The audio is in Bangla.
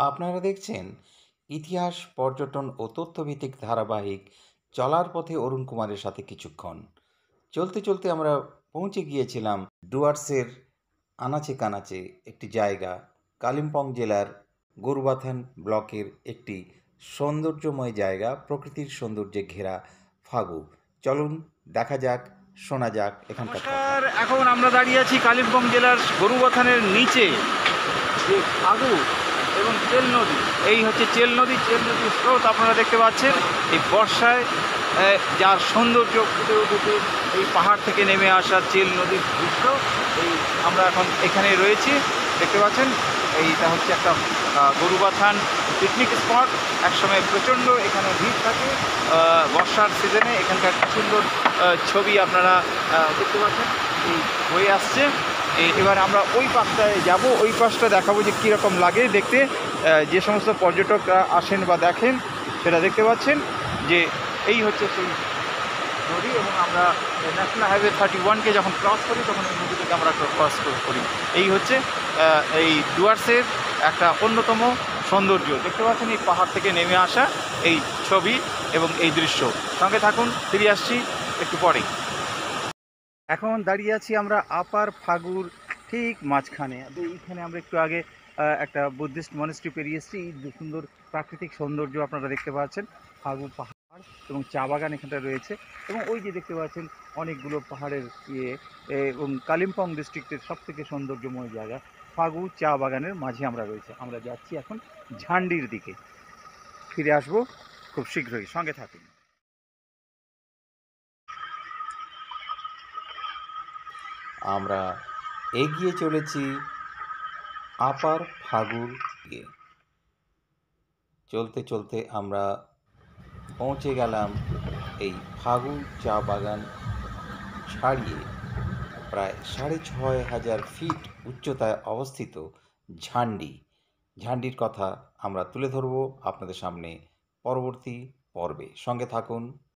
আপনারা দেখছেন ইতিহাস, পর্যটন ও তথ্যভিত্তিক ধারাবাহিক চলার পথে অরুণ কুমারের সাথে কিছুক্ষণ। চলতে চলতে আমরা পৌঁছে গিয়েছিলাম ডুয়ার্সের আনাচে কানাচে একটি জায়গা, কালিম্পং জেলার গরুবাথান ব্লকের একটি সৌন্দর্যময় জায়গা, প্রকৃতির সৌন্দর্যে ঘেরা ফাগু। চলুন দেখা যাক, শোনা যাক এখানকার কথা। নমস্কার, এখন আমরা দাঁড়িয়ে আছি কালিম্পং জেলার গরুবাথানের নিচে যে ফাগু এবং চেল নদী। এই হচ্ছে চেল নদীর স্রোত আপনারা দেখতে পাচ্ছেন। এই বর্ষায় যার সৌন্দর্য ফুটে উঠেছে এই পাহাড় থেকে নেমে আসা চেল নদীর দৃশ্য। এই আমরা এখন এখানে রয়েছি, দেখতে পাচ্ছেন। এইটা হচ্ছে একটা গরুবাথান পিকনিক স্পট। একসময় প্রচণ্ড এখানে ভিড় থাকে বর্ষার সিজনে। এখানকার সুন্দর ছবি আপনারা দেখতে পাচ্ছেন এই হয়ে আসছে। এবার আমরা ওই পাশটায় যাব, ওই পাশটা দেখাবো যে কীরকম লাগে দেখতে। যে সমস্ত পর্যটকরা আসেন বা দেখেন সেটা দেখতে পাচ্ছেন যে এই হচ্ছে সেই নদী। এবং আমরা ন্যাশনাল হাইওয়ে 31কে যখন ক্রস করি তখন এই নদীটাকে আমরা ক্রস করি। এই হচ্ছে এই ডুয়ার্সের একটা অন্যতম সৌন্দর্য। দেখতে পাচ্ছেন এই পাহাড় থেকে নেমে আসা এই ছবি এবং এই দৃশ্য। সঙ্গে থাকুন, ফিরে আসছি একটু পরেই। এখন দাঁড়িয়ে আছি আমরা আপার ফাগুর ঠিক মাঝখানে। এইখানে আমরা একটু আগে একটা বুদ্ধিস্ট মনেস্ট্রি পেরিয়ে এসেছি। এই সুন্দর প্রাকৃতিক সৌন্দর্য আপনারা দেখতে পাচ্ছেন। ফাগু পাহাড় এবং চা বাগান এখানটা রয়েছে। এবং ওই যে দেখতে পাচ্ছেন অনেকগুলো পাহাড়ের এবং কালিম্পং ডিস্ট্রিক্টের সবথেকে সৌন্দর্যময় জায়গা ফাগু চা বাগানের মাঝে আমরা রয়েছে। আমরা যাচ্ছি এখন ঝান্ডির দিকে। ফিরে আসবো খুব শীঘ্রই, সঙ্গে থাকুন। আমরা এগিয়ে চলেছি আপার ফাগুর দিকে। চলতে চলতে আমরা পৌঁছে গেলাম এই ফাগু চা বাগান ছাড়িয়ে প্রায় 6,500 ফিট উচ্চতায় অবস্থিত ঝান্ডির কথা আমরা তুলে ধরব আপনাদের সামনে পরবর্তী পর্বে। সঙ্গে থাকুন।